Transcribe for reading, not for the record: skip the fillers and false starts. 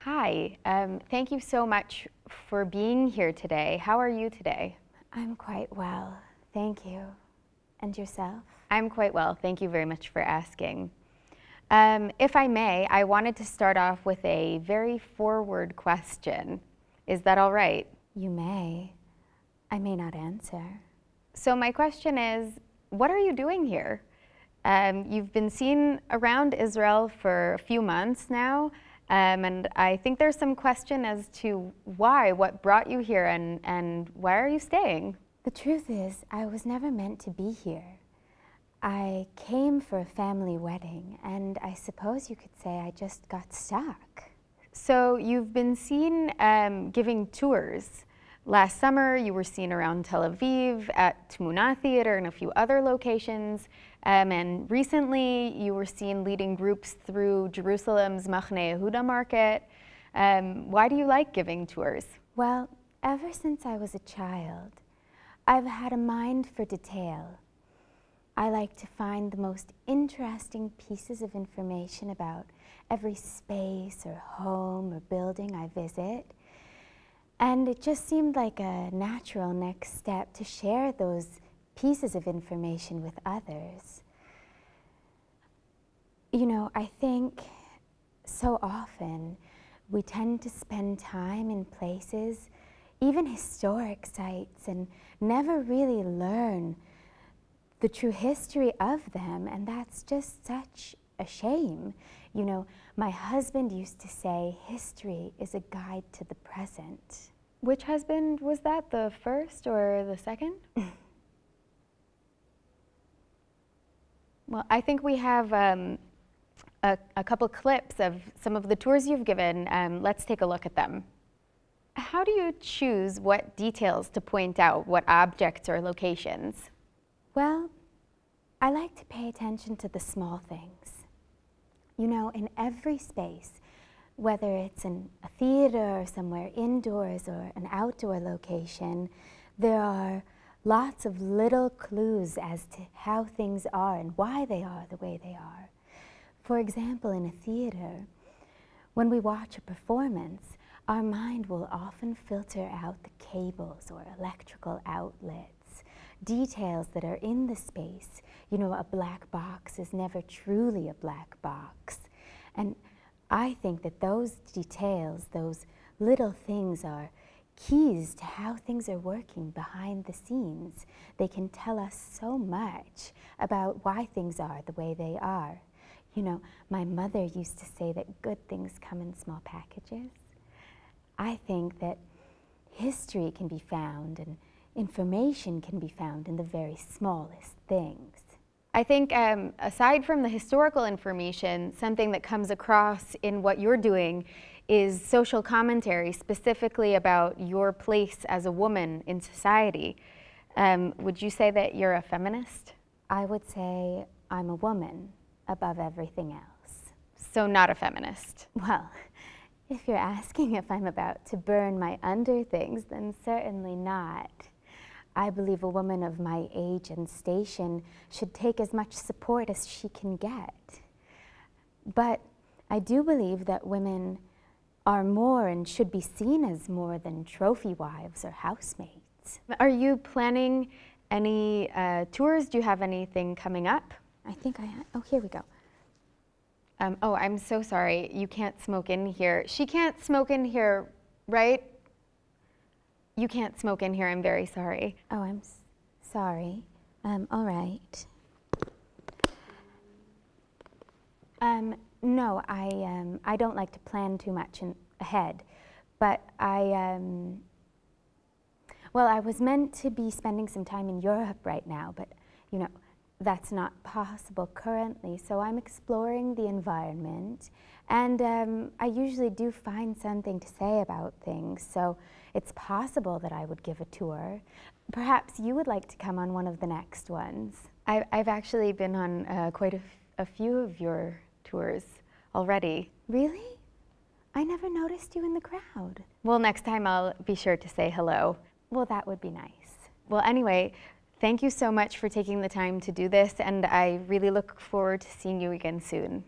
Hi, thank you so much for being here today. How are you today? I'm quite well, thank you. And yourself? I'm quite well, thank you very much for asking. If I may, I wanted to start off with a very forward question. Is that all right? You may. I may not answer. So my question is, what are you doing here? You've been seen around Israel for a few months now, and I think there's some question as to why, what brought you here, and why are you staying? The truth is, I was never meant to be here. I came for a family wedding, and I suppose you could say I just got stuck. So you've been seen giving tours. Last summer, you were seen around Tel Aviv, at Tmuna Theater, and a few other locations. And recently, you were seen leading groups through Jerusalem's Machne Yehuda market. Why do you like giving tours? Well, ever since I was a child, I've had a mind for detail. I like to find the most interesting pieces of information about every space or home or building I visit. And it just seemed like a natural next step to share those pieces of information with others. You know, I think so often we tend to spend time in places, even historic sites, and never really learn the true history of them, and that's just such a shame. You know, my husband used to say, history is a guide to the present. Which husband was that, the first or the second? Well, I think we have a couple clips of some of the tours you've given. Let's take a look at them. How do you choose what details to point out, what objects or locations? Well, I like to pay attention to the small things. You know, in every space, whether it's in a theater or somewhere indoors or an outdoor location, there are lots of little clues as to how things are and why they are the way they are. For example, in a theater, when we watch a performance, our mind will often filter out the cables or electrical outlets, details that are in the space. You know, a black box is never truly a black box. And I think that those details, those little things, are keys to how things are working behind the scenes. They can tell us so much about why things are the way they are. You know, my mother used to say that good things come in small packages. I think that history can be found and information can be found in the very smallest things. I think aside from the historical information, something that comes across in what you're doing is social commentary, specifically about your place as a woman in society. Would you say that you're a feminist? I would say I'm a woman above everything else. So not a feminist? Well, if you're asking if I'm about to burn my underthings, then certainly not. I believe a woman of my age and station should take as much support as she can get. But I do believe that women are more and should be seen as more than trophy wives or housemates. Are you planning any tours? Do you have anything coming up? I think I have. Oh, here we go. Oh, I'm so sorry. You can't smoke in here. She can't smoke in here, right? You can't smoke in here. I'm very sorry. Oh, I'm sorry. All right. No, I don't like to plan too much ahead, but well, I was meant to be spending some time in Europe right now, but you know, that's not possible currently, so I'm exploring the environment, and I usually do find something to say about things, so it's possible that I would give a tour. Perhaps you would like to come on one of the next ones. I've actually been on quite a few of your tours already. Really? I never noticed you in the crowd. Well, next time I'll be sure to say hello. Well, that would be nice. Well, anyway, thank you so much for taking the time to do this, and I really look forward to seeing you again soon.